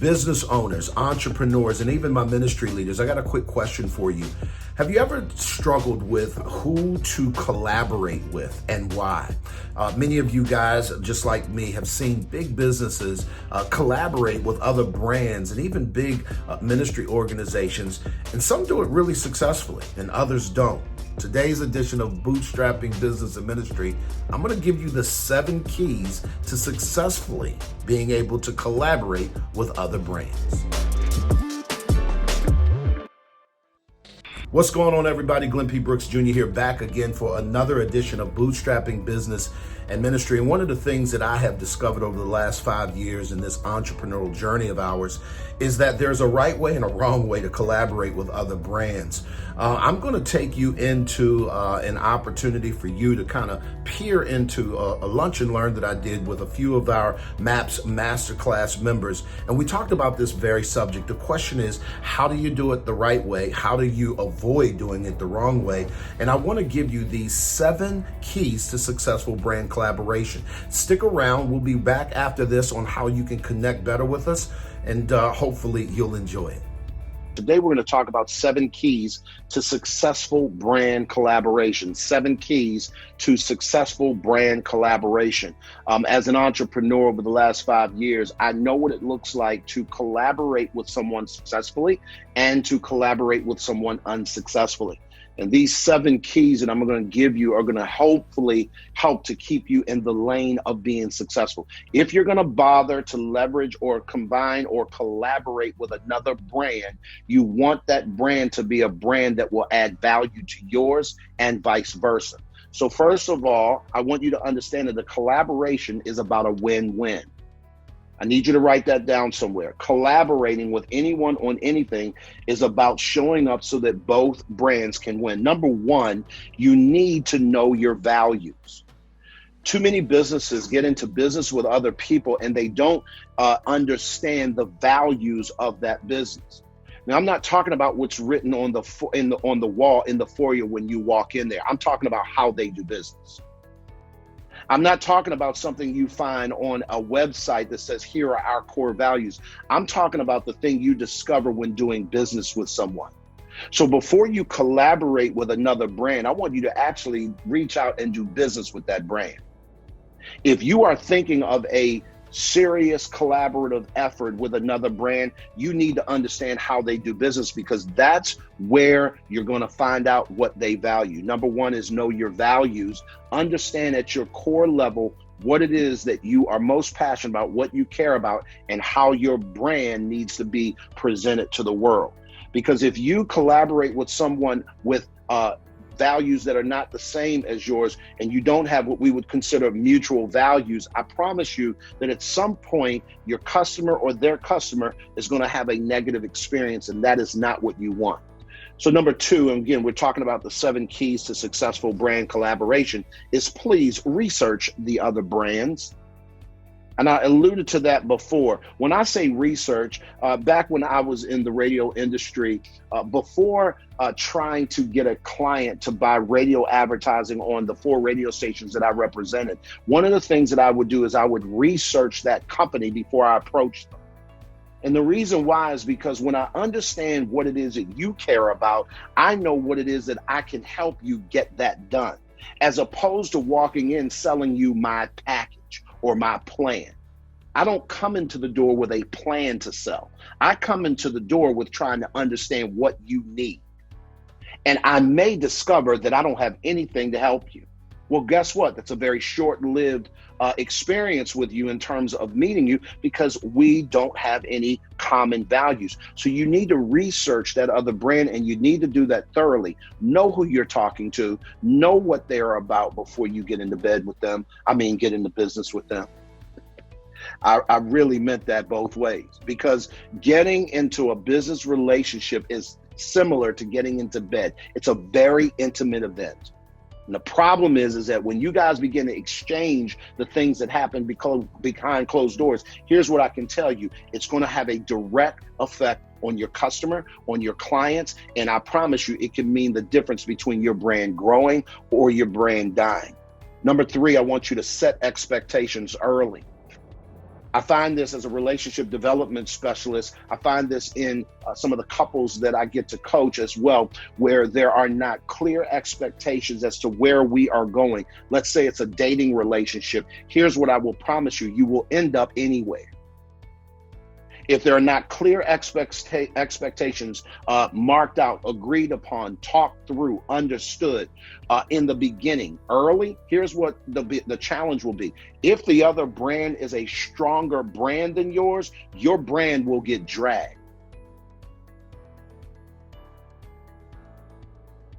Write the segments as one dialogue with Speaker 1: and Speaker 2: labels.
Speaker 1: business owners, entrepreneurs, and even my ministry leaders, I got a quick question for you. Have you ever struggled with who to collaborate with and why? Many of you guys, just like me, have seen big businesses collaborate with other brands and even big ministry organizations, and some do it really successfully and others don't. Today's edition of Bootstrapping Business and Ministry, I'm going to give you the 7 keys to successfully being able to collaborate with other brands. What's going on, everybody? Glenn P. Brooks Jr. here, back again for another edition of Bootstrapping Business and Ministry. And one of the things that I have discovered over the last 5 years in this entrepreneurial journey of ours is that there's a right way and a wrong way to collaborate with other brands. I'm going to take you into an opportunity for you to kind of peer into a lunch and learn that I did with a few of our MAPS Masterclass members. And we talked about this very subject. The question is, how do you do it the right way? How do you avoid doing it the wrong way? And I want to give you these 7 keys to successful brand collaboration. Stick around. We'll be back after this on how you can connect better with us, and hopefully you'll enjoy it.
Speaker 2: Today, we're going to talk about 7 keys to successful brand collaboration. 7 keys to successful brand collaboration. As an entrepreneur over the last 5 years, I know what it looks like to collaborate with someone successfully and to collaborate with someone unsuccessfully. And these 7 keys that I'm going to give you are going to hopefully help to keep you in the lane of being successful. If you're going to bother to leverage or combine or collaborate with another brand, you want that brand to be a brand that will add value to yours and vice versa. So first of all, I want you to understand that the collaboration is about a win-win. I need you to write that down somewhere. Collaborating with anyone on anything is about showing up so that both brands can win. Number 1, you need to know your values. Too many businesses get into business with other people and they don't understand the values of that business. Now, I'm not talking about what's written on the wall in the foyer when you walk in there. I'm talking about how they do business. I'm not talking about something you find on a website that says, here are our core values. I'm talking about the thing you discover when doing business with someone. So before you collaborate with another brand, I want you to actually reach out and do business with that brand. If you are thinking of a serious collaborative effort with another brand, you need to understand how they do business, because that's where you're going to find out what they value. Number 1 is know your values. Understand at your core level what it is that you are most passionate about, what you care about, and how your brand needs to be presented to the world. Because if you collaborate with someone with values that are not the same as yours, and you don't have what we would consider mutual values, I promise you that at some point your customer or their customer is going to have a negative experience, and that is not what you want. So number 2, and again, we're talking about the 7 keys to successful brand collaboration, is please research the other brands. And I alluded to that before. When I say research, back when I was in the radio industry, before trying to get a client to buy radio advertising on the 4 radio stations that I represented, one of the things that I would do is I would research that company before I approached them. And the reason why is because when I understand what it is that you care about, I know what it is that I can help you get that done, as opposed to walking in selling you my package or my plan. I don't come into the door with a plan to sell. I come into the door with trying to understand what you need. And I may discover that I don't have anything to help you. Well, guess what? That's a very short-lived experience with you in terms of meeting you, because we don't have any common values. So you need to research that other brand, and you need to do that thoroughly. Know who you're talking to, know what they're about before you get into bed with them. Get into business with them. I really meant that both ways, because getting into a business relationship is similar to getting into bed. It's a very intimate event. And the problem is that when you guys begin to exchange the things that happen behind closed doors, here's what I can tell you. It's going to have a direct effect on your customer, on your clients, and I promise you it can mean the difference between your brand growing or your brand dying. Number 3, I want you to set expectations early. I find this as a relationship development specialist. I find this in some of the couples that I get to coach as well, where there are not clear expectations as to where we are going. Let's say it's a dating relationship. Here's what I will promise you: you will end up anywhere. If there are not clear expectations marked out, agreed upon, talked through, understood in the beginning, early, here's what the challenge will be. If the other brand is a stronger brand than yours, your brand will get dragged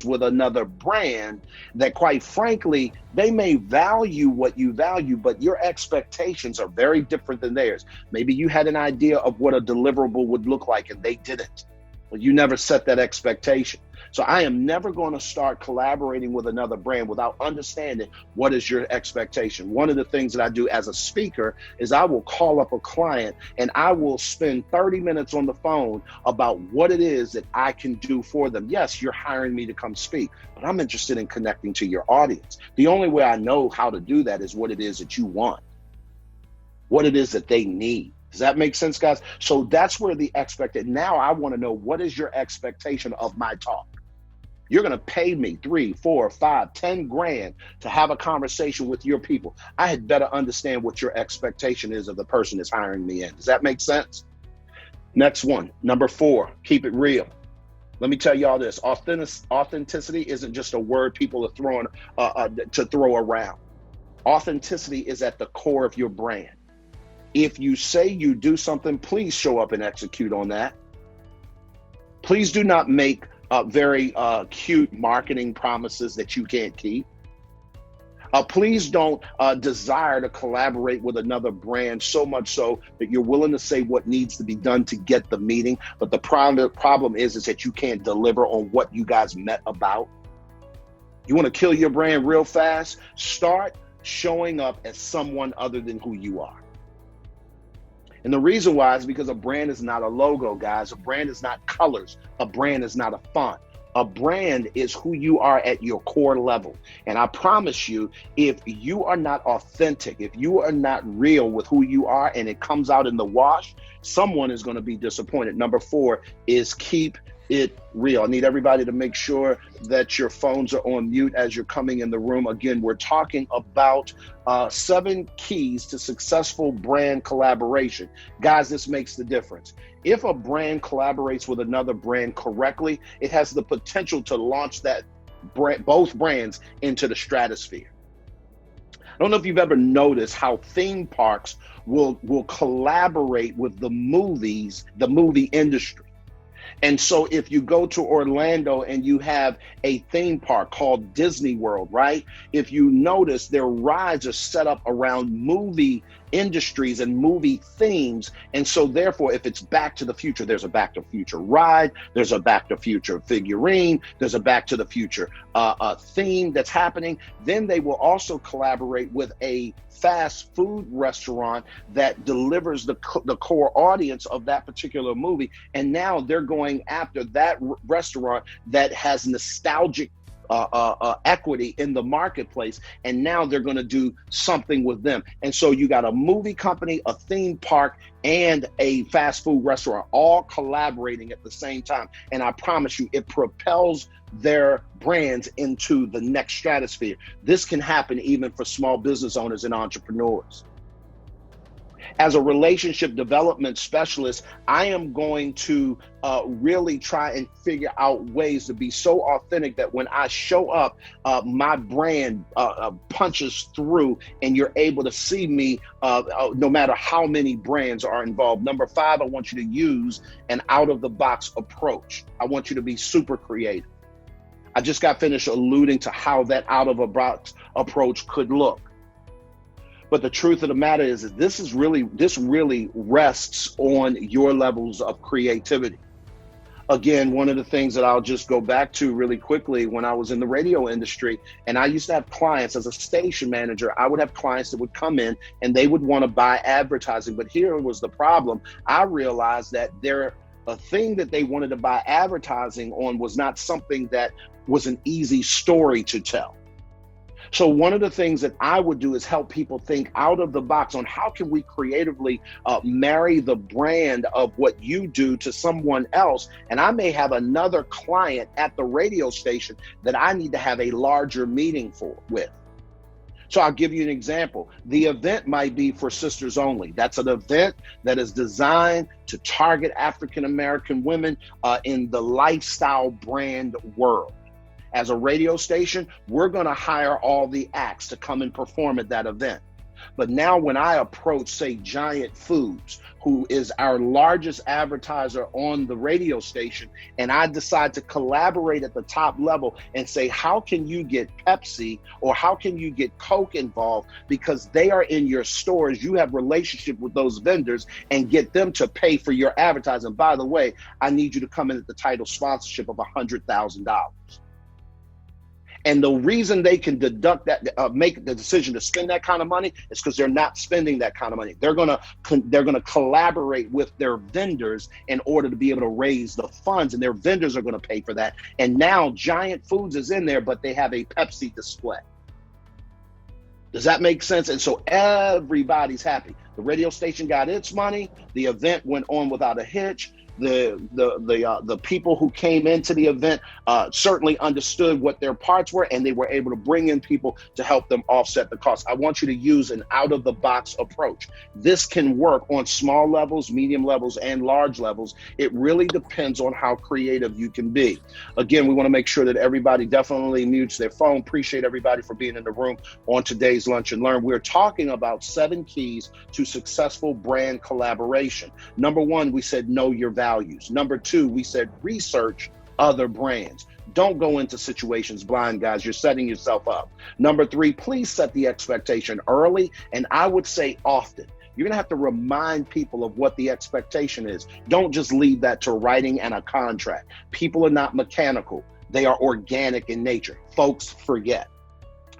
Speaker 2: with another brand that, quite frankly, they may value what you value, but your expectations are very different than theirs. Maybe you had an idea of what a deliverable would look like and they didn't. Well, you never set that expectation. So I am never going to start collaborating with another brand without understanding what is your expectation. One of the things that I do as a speaker is I will call up a client and I will spend 30 minutes on the phone about what it is that I can do for them. Yes, you're hiring me to come speak, but I'm interested in connecting to your audience. The only way I know how to do that is what it is that you want, what it is that they need. Does that make sense, guys? So that's where the expected. Now I want to know, what is your expectation of my talk? You're going to pay me 3, 4, 5, 10 grand to have a conversation with your people. I had better understand what your expectation is of the person that's hiring me in. Does that make sense? Next one, number 4, keep it real. Let me tell y'all this: authenticity isn't just a word people are throwing to throw around. Authenticity is at the core of your brand. If you say you do something, please show up and execute on that. Please do not make very cute marketing promises that you can't keep. Please don't desire to collaborate with another brand so much so that you're willing to say what needs to be done to get the meeting. But the problem is that you can't deliver on what you guys met about. You want to kill your brand real fast? Start showing up as someone other than who you are. And the reason why is because a brand is not a logo, guys. A brand is not colors. A brand is not a font. A brand is who you are at your core level. And I promise you, if you are not authentic, if you are not real with who you are and it comes out in the wash, someone is going to be disappointed. Number 4 is keep it real. I need everybody to make sure that your phones are on mute as you're coming in the room. Again, we're talking about 7 keys to successful brand collaboration. Guys, this makes the difference. If a brand collaborates with another brand correctly, it has the potential to launch that both brands into the stratosphere. I don't know if you've ever noticed how theme parks will collaborate with the movie industry. And so if you go to Orlando and you have a theme park called Disney World, right? If you notice, their rides are set up around movie industries and movie themes. And so therefore, if it's Back to the Future, there's a Back to the Future ride, there's a Back to the Future figurine, there's a Back to the Future theme that's happening. Then they will also collaborate with a fast food restaurant that delivers the core audience of that particular movie. And now they're going after that restaurant that has nostalgic equity in the marketplace, and now they're going to do something with them. And so you got a movie company, a theme park, and a fast food restaurant all collaborating at the same time. And I promise you, it propels their brands into the next stratosphere. This can happen even for small business owners and entrepreneurs. As a relationship development specialist, I am going to really try and figure out ways to be so authentic that when I show up, my brand punches through and you're able to see me no matter how many brands are involved. Number 5, I want you to use an out-of-the-box approach. I want you to be super creative. I just got finished alluding to how that out-of-the-box approach could look. But the truth of the matter is that this really rests on your levels of creativity. Again, one of the things that I'll just go back to really quickly, when I was in the radio industry, and I used to have clients as a station manager, I would have clients that would come in and they would want to buy advertising. But here was the problem. I realized that a thing that they wanted to buy advertising on was not something that was an easy story to tell. So one of the things that I would do is help people think out of the box on how can we creatively marry the brand of what you do to someone else. And I may have another client at the radio station that I need to have a larger meeting with. So I'll give you an example. The event might be for sisters only. That's an event that is designed to target African-American women in the lifestyle brand world. As a radio station, we're going to hire all the acts to come and perform at that event. But now when I approach, say, Giant Foods, who is our largest advertiser on the radio station, and I decide to collaborate at the top level and say, how can you get Pepsi or how can you get Coke involved? Because they are in your stores, you have relationship with those vendors, and get them to pay for your advertising. By the way, I need you to come in at the title sponsorship of $100,000. And the reason they can deduct that, make the decision to spend that kind of money is because they're not spending that kind of money. They're gonna collaborate with their vendors in order to be able to raise the funds, and their vendors are gonna pay for that. And now Giant Foods is in there, but they have a Pepsi display. Does that make sense? And so everybody's happy. The radio station got its money. The event went on without a hitch. The people who came into the event certainly understood what their parts were, and they were able to bring in people to help them offset the cost. I want you to use an out-of-the-box approach. This can work on small levels, medium levels, and large levels. It really depends on how creative you can be. Again, we want to make sure that everybody definitely mutes their phone. Appreciate everybody for being in the room on today's Lunch and Learn. We're talking about 7 keys to successful brand collaboration. Number 1, we said know your values. Number 2, we said research other brands. Don't go into situations blind, guys. You're setting yourself up. Number 3, please set the expectation early, and I would say often. You're going to have to remind people of what the expectation is. Don't just leave that to writing and a contract. People are not mechanical. They are organic in nature. Folks forget.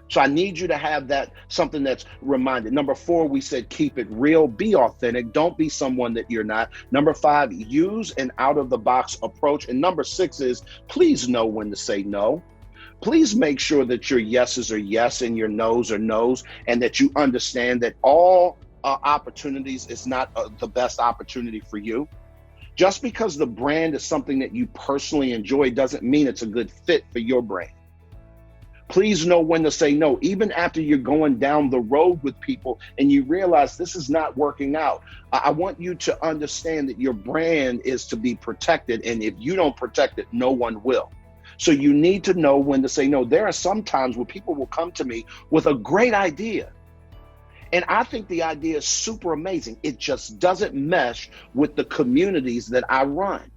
Speaker 2: So I need you to have that, something that's reminded. Number 4, we said keep it real, be authentic, don't be someone that you're not. Number 5, use an out-of-the-box approach. And number 6 is please know when to say no. Please make sure that your yeses are yes and your nos are nos, and that you understand that all opportunities is not the best opportunity for you. Just because the brand is something that you personally enjoy doesn't mean it's a good fit for your brand. Please know when to say no, even after you're going down the road with people and you realize this is not working out. I want you to understand that your brand is to be protected, and if you don't protect it, no one will. So you need to know when to say no. There are some times where people will come to me with a great idea, and I think the idea is super amazing. It just doesn't mesh with the communities that I run.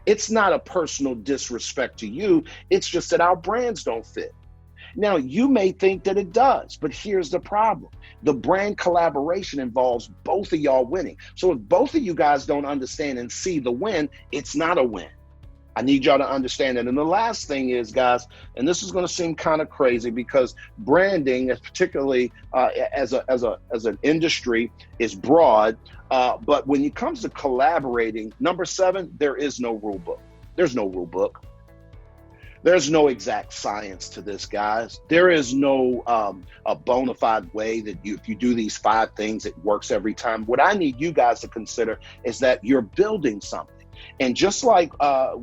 Speaker 2: It's not a personal disrespect to you. It's just that our brands don't fit. Now, you may think that it does, but here's the problem. The brand collaboration involves both of y'all winning. So if both of you guys don't understand and see the win, it's not a win. I need y'all to understand that. And the last thing is, guys, and this is going to seem kind of crazy because branding, particularly as an industry, is broad. But when it comes to collaborating, number 7, there is no rule book. There's no rule book. There's no exact science to this, guys. There is no a bona fide way that if you do these 5 things, it works every time. What I need you guys to consider is that you're building something. And just like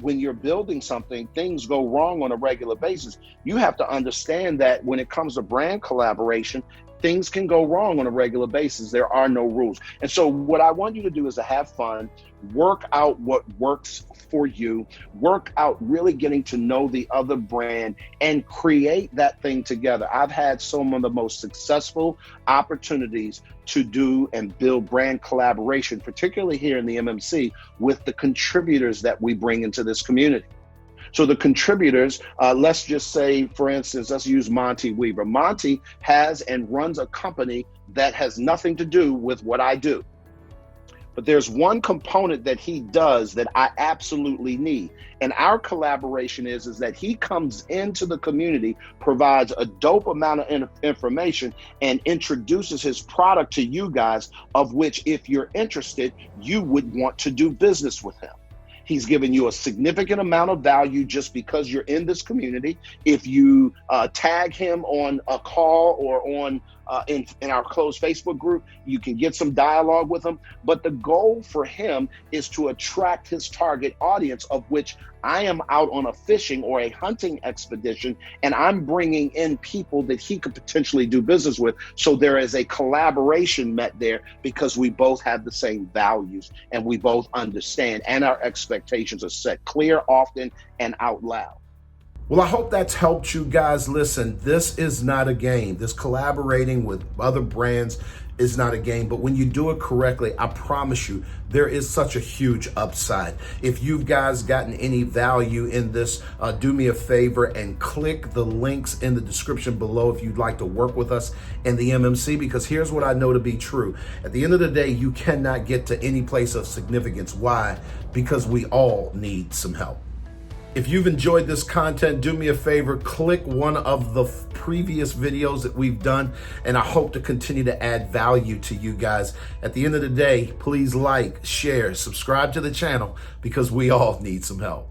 Speaker 2: when you're building something, things go wrong on a regular basis. You have to understand that when it comes to brand collaboration, things can go wrong on a regular basis. There are no rules. And so what I want you to do is to have fun, work out what works for you, work out really getting to know the other brand and create that thing together. I've had some of the most successful opportunities to do and build brand collaboration, particularly here in the MMC, with the contributors that we bring into this community. So the contributors, let's just say, for instance, let's use Monty Weaver. Monty has and runs a company that has nothing to do with what I do. But there's one component that he does that I absolutely need. And our collaboration is that he comes into the community, provides a dope amount of information, and introduces his product to you guys, of which, if you're interested, you would want to do business with him. He's given you a significant amount of value just because you're in this community. If you tag him on a call or on in our closed Facebook group, you can get some dialogue with him. But the goal for him is to attract his target audience, of which I am out on a fishing or a hunting expedition, and I'm bringing in people that he could potentially do business with. So there is a collaboration met there because we both have the same values and we both understand, and our expectations are set clear, often, and out loud.
Speaker 1: Well, I hope that's helped you guys. Listen, this is not a game. This collaborating with other brands is not a game, but when you do it correctly, I promise you, there is such a huge upside. If you guys gotten any value in this, do me a favor and click the links in the description below if you'd like to work with us in the MMC, because here's what I know to be true. At the end of the day, you cannot get to any place of significance. Why? Because we all need some help. If you've enjoyed this content, do me a favor, click one of the previous videos that we've done, and I hope to continue to add value to you guys. At the end of the day, please like, share, subscribe to the channel, because we all need some help.